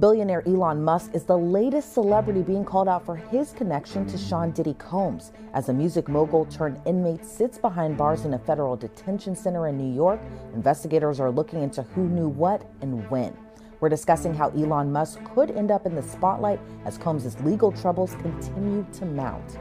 Billionaire Elon Musk is the latest celebrity being called out for his connection to Sean Diddy Combs. As a music mogul turned inmate sits behind bars in a federal detention center in New York, investigators are looking into who knew what and when. We're discussing how Elon Musk could end up in the spotlight as Combs' legal troubles continue to mount.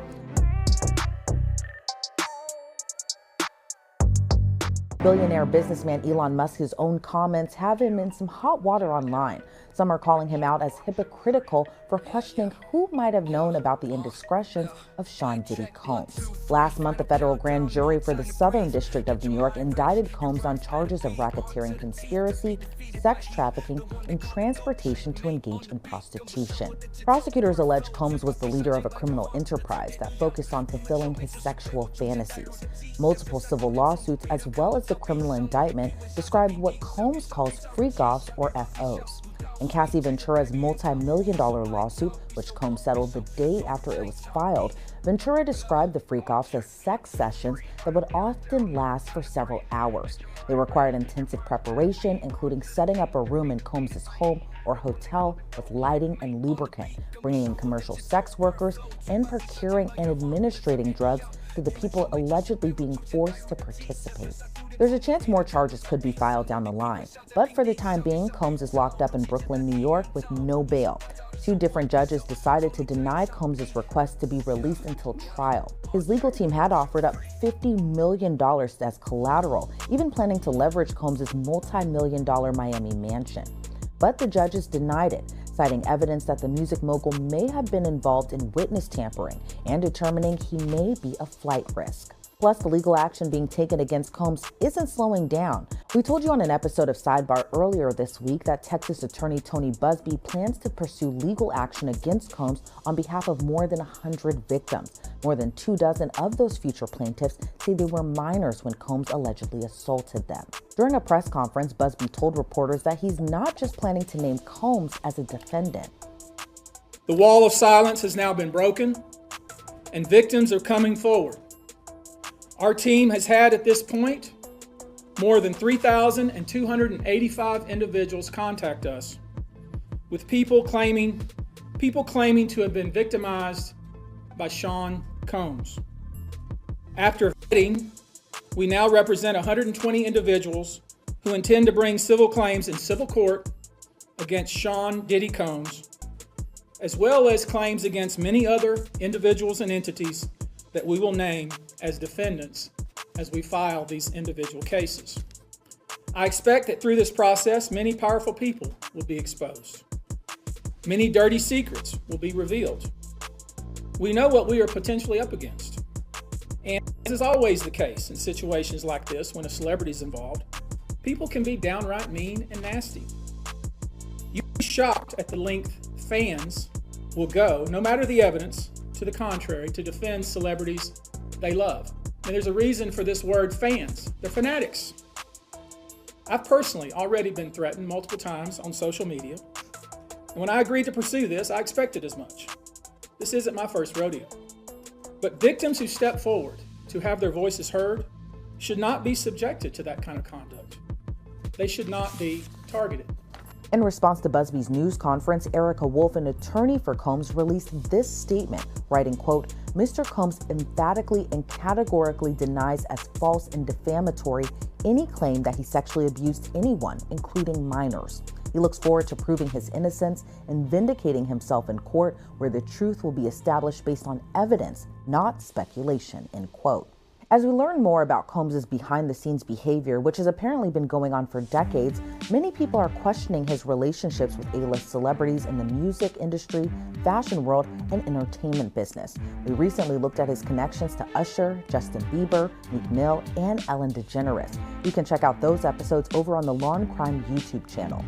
Billionaire businessman Elon Musk's own comments have him in some hot water online. Some are calling him out as hypocritical for questioning who might have known about the indiscretions of Sean Diddy Combs. Last month, a federal grand jury for the Southern District of New York indicted Combs on charges of racketeering conspiracy, sex trafficking, and transportation to engage in prostitution. Prosecutors allege Combs was the leader of a criminal enterprise that focused on fulfilling his sexual fantasies. Multiple civil lawsuits, as well as the criminal indictment, described what Combs calls freak-offs or FOs. In Cassie Ventura's multi-million-dollar lawsuit, which Combs settled the day after it was filed, Ventura described the freak-offs as sex sessions that would often last for several hours. They required intensive preparation, including setting up a room in Combs' home or hotel with lighting and lubricant, bringing in commercial sex workers, and procuring and administrating drugs to the people allegedly being forced to participate. There's a chance more charges could be filed down the line, but for the time being, Combs is locked up in Brooklyn, New York with no bail. Two different judges decided to deny Combs' request to be released until trial. His legal team had offered up $50 million as collateral, even planning to leverage Combs' multi-million-dollar Miami mansion. But the judges denied it, citing evidence that the music mogul may have been involved in witness tampering and determining he may be a flight risk. Plus, the legal action being taken against Combs isn't slowing down. We told you on an episode of Sidebar earlier this week that Texas attorney Tony Busby plans to pursue legal action against Combs on behalf of more than 100 victims. More than 24 of those future plaintiffs say they were minors when Combs allegedly assaulted them. During a press conference, Busby told reporters that he's not just planning to name Combs as a defendant. The wall of silence has now been broken, and victims are coming forward. Our team has had, at this point, more than 3,285 individuals contact us, with people claiming to have been victimized by Sean Combs. After vetting, we now represent 120 individuals who intend to bring civil claims in civil court against Sean Diddy Combs, as well as claims against many other individuals and entities that we will name as defendants as we file these individual cases. I expect that through this process, many powerful people will be exposed. Many dirty secrets will be revealed. We know what we are potentially up against. And as is always the case in situations like this, when a celebrity is involved, people can be downright mean and nasty. You'll be shocked at the length fans will go, no matter the evidence to the contrary, to defend celebrities they love. And there's a reason for this word fans. They're fanatics. I've personally already been threatened multiple times on social media. And when I agreed to pursue this, I expected as much. This isn't my first rodeo. But victims who step forward to have their voices heard should not be subjected to that kind of conduct. They should not be targeted. In response to Busby's news conference, Erica Wolf, an attorney for Combs, released this statement, writing, quote, "Mr. Combs emphatically and categorically denies as false and defamatory any claim that he sexually abused anyone, including minors. He looks forward to proving his innocence and vindicating himself in court, where the truth will be established based on evidence, not speculation," end quote. As we learn more about Combs' behind-the-scenes behavior, which has apparently been going on for decades, many people are questioning his relationships with A-list celebrities in the music industry, fashion world, and entertainment business. We recently looked at his connections to Usher, Justin Bieber, Meek Mill, and Ellen DeGeneres. You can check out those episodes over on the Law and Crime YouTube channel.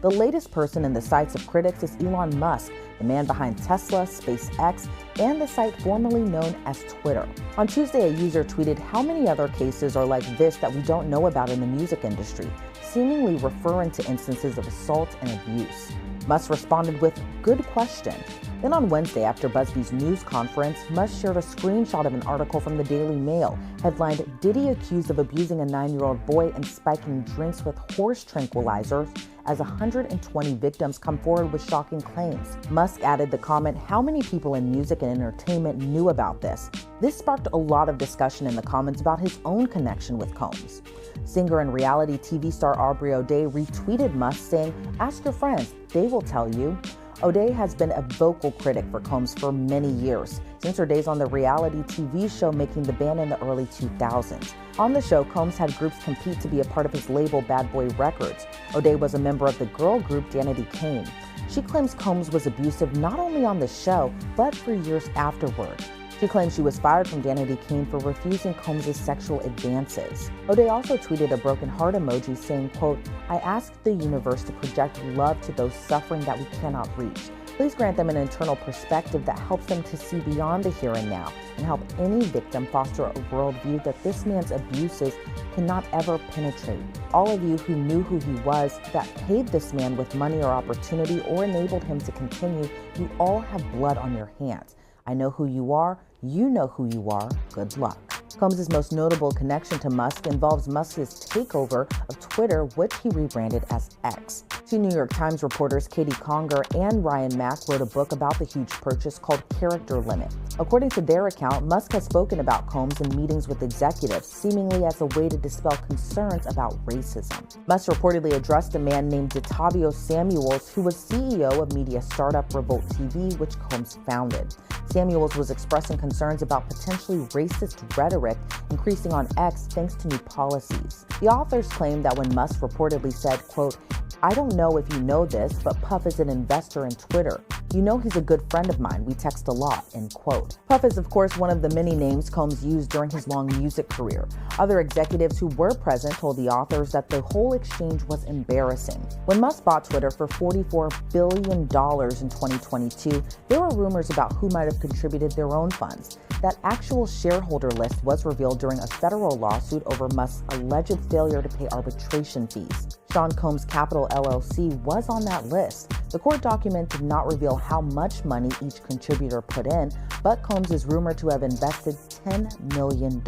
The latest person in the sights of critics is Elon Musk, the man behind Tesla, SpaceX, and the site formerly known as Twitter. On Tuesday, a user tweeted how many other cases are like this that we don't know about in the music industry, seemingly referring to instances of assault and abuse. Musk responded with, "Good question. Then on Wednesday, after BuzzFeed's news conference, Musk shared a screenshot of an article from the Daily Mail, headlined, "Diddy accused of abusing a 9-year-old boy and spiking drinks with horse tranquilizers," as 120 victims come forward with shocking claims. Musk added the comment, "How many people in music and entertainment knew about this?" This sparked a lot of discussion in the comments about his own connection with Combs. Singer and reality TV star Aubrey O'Day retweeted Musk saying, "Ask your friends, they will tell you." O'Day has been a vocal critic for Combs for many years, since her days on the reality TV show Making the Band in the early 2000s. On the show, Combs had groups compete to be a part of his label Bad Boy Records. O'Day was a member of the girl group Danity Kane. She claims Combs was abusive not only on the show, but for years afterward. She claims she was fired from Danity Kane for refusing Combs' sexual advances. O'Day also tweeted a broken heart emoji saying, quote, "I ask the universe to project love to those suffering that we cannot reach. Please grant them an internal perspective that helps them to see beyond the here and now and help any victim foster a worldview that this man's abuses cannot ever penetrate. All of you who knew who he was, that paid this man with money or opportunity or enabled him to continue, you all have blood on your hands. I know who you are. You know who you are. Good luck." Combs' most notable connection to Musk involves Musk's takeover of Twitter, which he rebranded as X. Two New York Times reporters Katie Conger and Ryan Mack wrote a book about the huge purchase called Character Limit. According to their account, Musk has spoken about Combs in meetings with executives, seemingly as a way to dispel concerns about racism. Musk reportedly addressed a man named Detavio Samuels, who was CEO of media startup Revolt TV, which Combs founded. Samuels was expressing concerns about potentially racist rhetoric increasing on X thanks to new policies. The authors claim that when Musk reportedly said, quote, "I don't know if you know this, but Puff is an investor in Twitter. You know he's a good friend of mine. We text a lot," end quote. Puff is, of course, one of the many names Combs used during his long music career. Other executives who were present told the authors that the whole exchange was embarrassing. When Musk bought Twitter for $44 billion in 2022, there were rumors about who might have contributed their own funds. That actual shareholder list was revealed during a federal lawsuit over Musk's alleged failure to pay arbitration fees. Sean Combs Capital LLC was on that list. The court document did not reveal how much money each contributor put in, but Combs is rumored to have invested $10 million.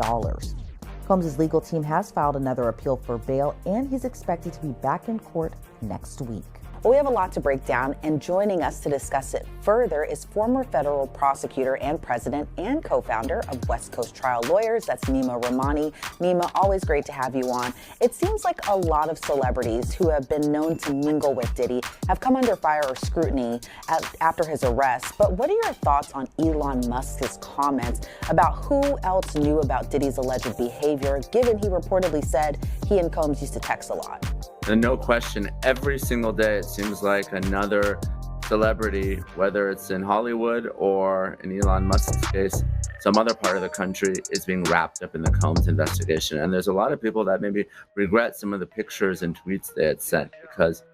Combs' legal team has filed another appeal for bail, and he's expected to be back in court next week. Well, we have a lot to break down, and joining us to discuss it further is former federal prosecutor and president and co-founder of West Coast Trial Lawyers. That's Nima Rahmani. Nima, always great to have you on. It seems like a lot of celebrities who have been known to mingle with Diddy have come under fire or scrutiny after his arrest. But what are your thoughts on Elon Musk's comments about who else knew about Diddy's alleged behavior, given he reportedly said he and Combs used to text a lot? And no question, every single day it seems like another celebrity, whether it's in Hollywood or in Elon Musk's case, some other part of the country, is being wrapped up in the Combs investigation. And there's a lot of people that maybe regret some of the pictures and tweets they had sent, because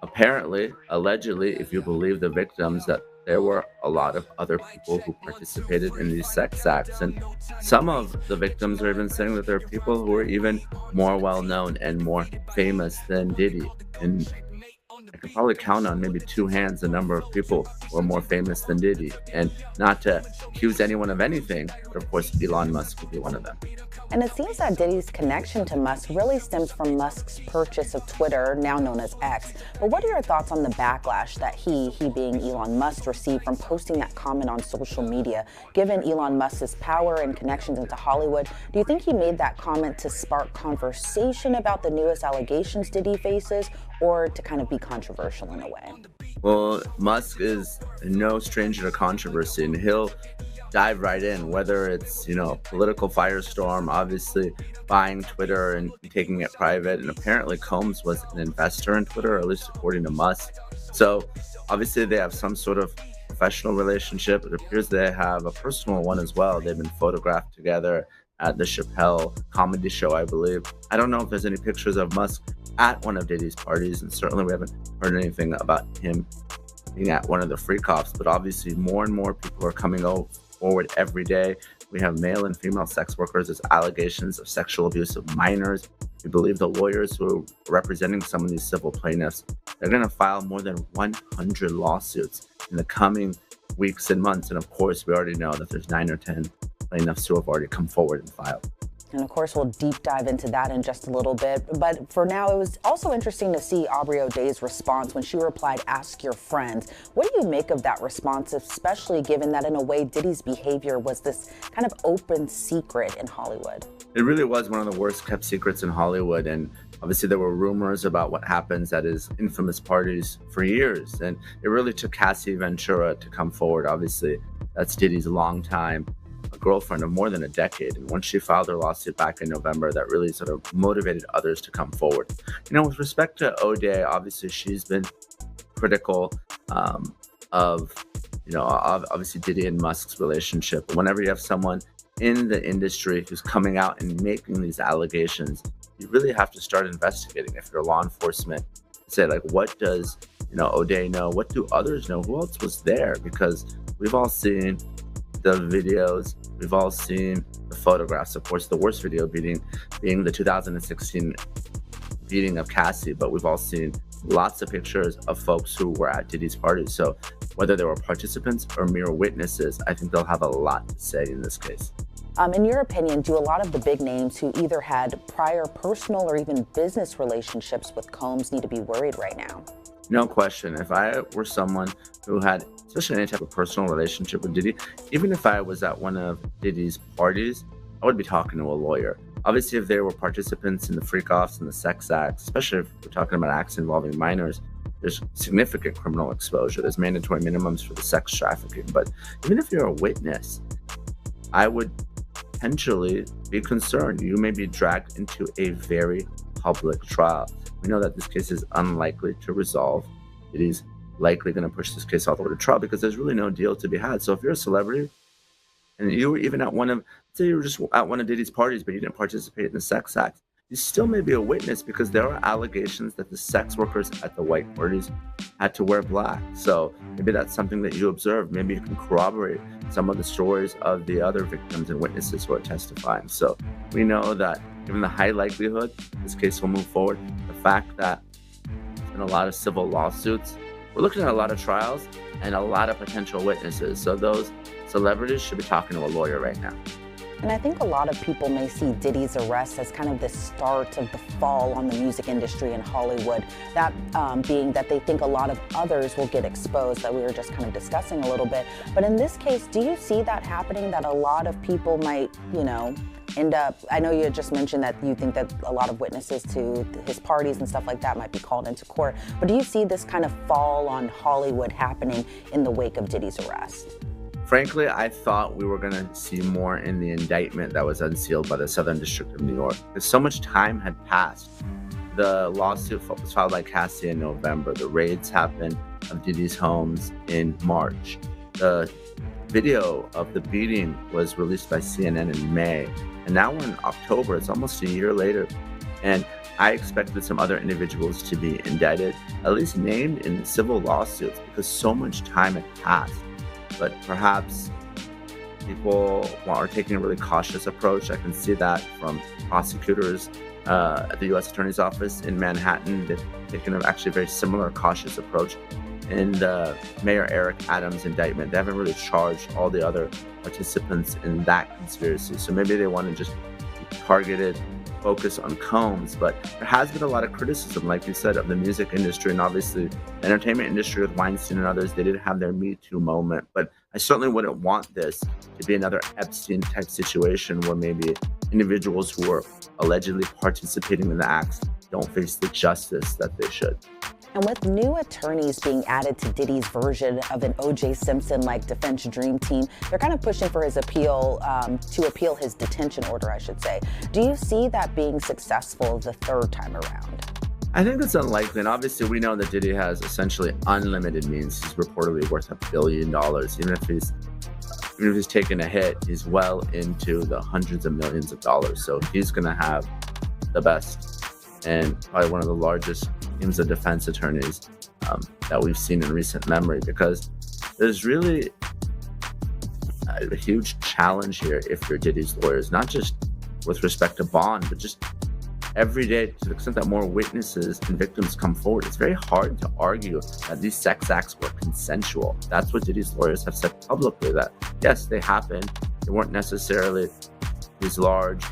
apparently, allegedly, if you believe the victims, that there were a lot of other people who participated in these sex acts. And some of the victims are even saying that there are people who are even more well-known and more famous than Diddy. And I could probably count on maybe two hands the number of people who are more famous than Diddy. And not to accuse anyone of anything, but of course Elon Musk would be one of them. And it seems that Diddy's connection to Musk really stems from Musk's purchase of Twitter, now known as X. But what are your thoughts on the backlash that he being Elon Musk, received from posting that comment on social media? Given Elon Musk's power and connections into Hollywood, do you think he made that comment to spark conversation about the newest allegations Diddy faces, or to kind of be controversial in a way? Well, Musk is no stranger to controversy, and he'll dive right in, whether it's, political firestorm, obviously buying Twitter and taking it private. And apparently Combs was an investor in Twitter, or at least according to Musk. So obviously they have some sort of professional relationship. It appears they have a personal one as well. They've been photographed together at the Chappelle comedy show, I believe. I don't know if there's any pictures of Musk at one of Diddy's parties, and certainly we haven't heard anything about him being at one of the freak-offs. But obviously more and more people are coming forward every day. We have male and female sex workers. There's allegations of sexual abuse of minors. We believe the lawyers who are representing some of these civil plaintiffs, they're going to file more than 100 lawsuits in the coming weeks and months. And of course, we already know that there's 9 or 10 plaintiffs who have already come forward and filed. And of course, we'll deep dive into that in just a little bit. But for now, it was also interesting to see Aubrey O'Day's response when she replied, "Ask your friends." What do you make of that response, especially given that in a way Diddy's behavior was this kind of open secret in Hollywood? It really was one of the worst kept secrets in Hollywood. And obviously there were rumors about what happens at his infamous parties for years. And it really took Cassie Ventura to come forward. Obviously, that's Diddy's longtime girlfriend of more than a decade. And once she filed her lawsuit back in November, that really sort of motivated others to come forward. You know, with respect to O'Day, obviously she's been critical obviously Diddy and Musk's relationship. But whenever you have someone in the industry who's coming out and making these allegations, you really have to start investigating. If you're law enforcement, say, like, what does, O'Day know? What do others know? Who else was there? Because we've all seen the videos, we've all seen the photographs. Of course, the worst video being the 2016 beating of Cassie, but we've all seen lots of pictures of folks who were at Diddy's parties. So whether they were participants or mere witnesses, I think they'll have a lot to say in this case. In your opinion, do a lot of the big names who either had prior personal or even business relationships with Combs need to be worried right now? No question. If I were someone who had, especially any type of personal relationship with Diddy, even if I was at one of Diddy's parties, I would be talking to a lawyer. Obviously, if they were participants in the freak-offs and the sex acts, especially if we're talking about acts involving minors, there's significant criminal exposure. There's mandatory minimums for the sex trafficking. But even if you're a witness, I would potentially be concerned. You may be dragged into a very public trial. We know that this case is unlikely to resolve. It is likely going to push this case all the way to trial because there's really no deal to be had. So if you're a celebrity and you were even at say you were just at one of Diddy's parties, but you didn't participate in the sex act, you still may be a witness because there are allegations that the sex workers at the white parties had to wear black. So maybe that's something that you observed. Maybe you can corroborate some of the stories of the other victims and witnesses who are testifying. So we know that given the high likelihood this case will move forward, the fact that there's been a lot of civil lawsuits, we're looking at a lot of trials and a lot of potential witnesses. So those celebrities should be talking to a lawyer right now. And I think a lot of people may see Diddy's arrest as kind of the start of the fall on the music industry in Hollywood, that being that they think a lot of others will get exposed, that we were just kind of discussing a little bit. But in this case, do you see that happening, that a lot of people might, end up, I know you had just mentioned that you think that a lot of witnesses to his parties and stuff like that might be called into court, but do you see this kind of fall on Hollywood happening in the wake of Diddy's arrest? Frankly, I thought we were going to see more in the indictment that was unsealed by the Southern District of New York, because so much time had passed. The lawsuit was filed by Cassie in November. The raids happened of Diddy's homes in March. The video of the beating was released by CNN in May. And now we're in October. It's almost a year later. And I expected some other individuals to be indicted, at least named in civil lawsuits, because so much time had passed. But perhaps people are taking a really cautious approach. I can see that from prosecutors at the U.S. Attorney's Office in Manhattan. They've taken actually a very similar cautious approach. In the Mayor Eric Adams indictment, they haven't really charged all the other participants in that conspiracy. So maybe they want to just targeted focus on Combs. But there has been a lot of criticism, like you said, of the music industry and obviously the entertainment industry with Weinstein and others. They did have their Me Too moment. But I certainly wouldn't want this to be another Epstein-type situation where maybe individuals who are allegedly participating in the acts don't face the justice that they should. And with new attorneys being added to Diddy's version of an O.J. Simpson-like defense dream team, they're kind of pushing for his appeal, to appeal his detention order, I should say. Do you see that being successful the third time around? I think it's unlikely. And obviously, we know that Diddy has essentially unlimited means. He's reportedly worth $1 billion. Even if he's taken a hit, he's well into the hundreds of millions of dollars. So he's going to have the best and probably one of the largest teams of defense attorneys that we've seen in recent memory, because there's really a huge challenge here if you're Diddy's lawyers, not just with respect to bond, but just every day, to the extent that more witnesses and victims come forward, it's very hard to argue that these sex acts were consensual. That's what Diddy's lawyers have said publicly, that yes, they happened. They weren't necessarily these large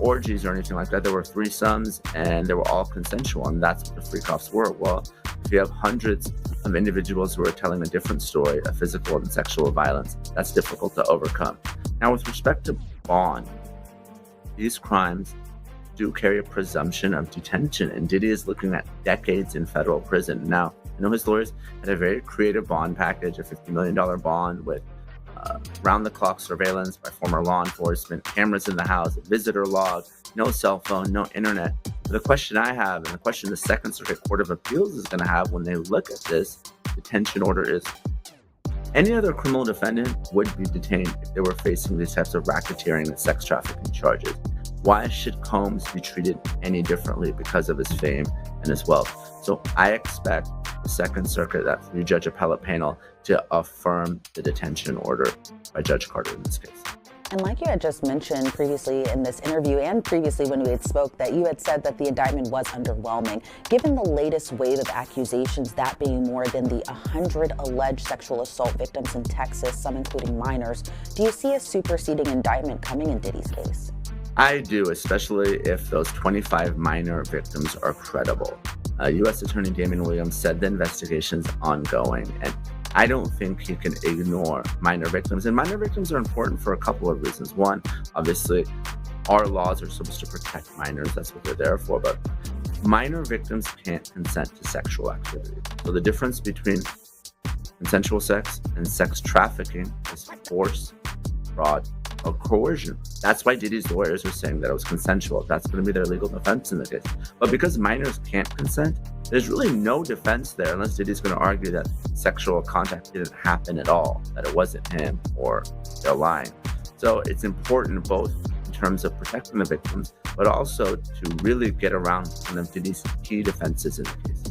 orgies or anything like that. There were threesomes and they were all consensual, and that's what the freak-offs were. Well, if you have hundreds of individuals who are telling a different story of physical and sexual violence, that's difficult to overcome. Now, with respect to bond, these crimes do carry a presumption of detention, and Diddy is looking at decades in federal prison. Now, I know his lawyers had a very creative bond package, a $50 million bond with round-the-clock surveillance by former law enforcement, cameras in the house, a visitor log, no cell phone, no internet. But the question I have, and the question the Second Circuit Court of Appeals is going to have when they look at this detention order, is any other criminal defendant would be detained if they were facing these types of racketeering and sex trafficking charges. Why should Combs be treated any differently because of his fame and his wealth? So I expect the Second Circuit, that three-judge appellate panel, to affirm the detention order by Judge Carter in this case. And like you had just mentioned previously in this interview and previously when we had spoke, that you had said that the indictment was underwhelming. Given the latest wave of accusations, that being more than the 100 alleged sexual assault victims in Texas, some including minors, do you see a superseding indictment coming in Diddy's case? I do, especially if those 25 minor victims are credible. U.S. Attorney Damian Williams said the investigation's ongoing, and I don't think he can ignore minor victims. And minor victims are important for a couple of reasons. One, obviously, our laws are supposed to protect minors. That's what they're there for. But minor victims can't consent to sexual activity. So the difference between consensual sex and sex trafficking is force, fraud, or coercion. That's why Diddy's lawyers are saying that it was consensual. That's going to be their legal defense in the case. But because minors can't consent, there's really no defense there unless Diddy's going to argue that sexual contact didn't happen at all, that it wasn't him, or they're lying. So it's important both in terms of protecting the victims, but also to really get around one of Diddy's key defenses in the case.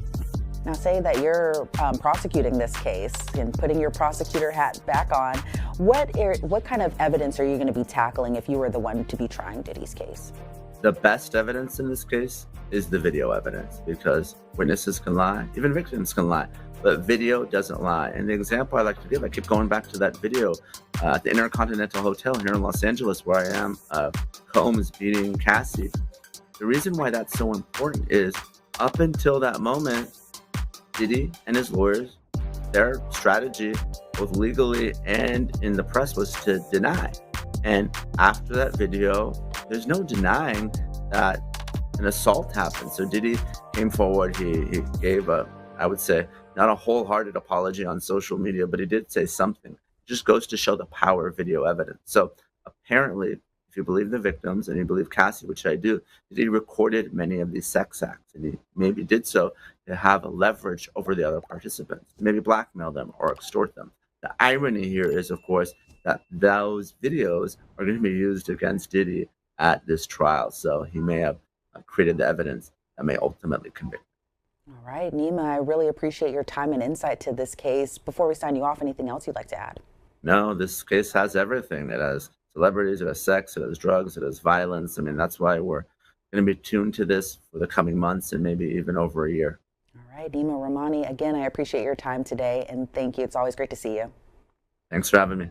Now, say that you're prosecuting this case and putting your prosecutor hat back on. What kind of evidence are you going to be tackling if you were the one to be trying Diddy's case? The best evidence in this case is the video evidence, because witnesses can lie, even victims can lie, but video doesn't lie. And the example I like to give, I keep going back to that video at the Intercontinental Hotel here in Los Angeles, where I am, Combs beating Cassie. The reason why that's so important is up until that moment, Diddy and his lawyers, their strategy, both legally and in the press, was to deny. And after that video, there's no denying that an assault happened. So Diddy came forward. He gave I would say, not a wholehearted apology on social media, but he did say something. It just goes to show the power of video evidence. So apparently, if you believe the victims and you believe Cassie, which I do, Diddy recorded many of these sex acts, and he maybe did so to have a leverage over the other participants, maybe blackmail them or extort them. The irony here is, of course, that those videos are going to be used against Diddy at this trial. So he may have created the evidence that may ultimately convict. All right, Nima, I really appreciate your time and insight to this case. Before we sign you off, anything else you'd like to add? No, this case has everything. It has celebrities, it has sex, it has drugs, it has violence. I mean, that's why we're going to be tuned to this for the coming months and maybe even over a year. All right, Nima Rahmani, again, I appreciate your time today, and thank you. It's always great to see you. Thanks for having me.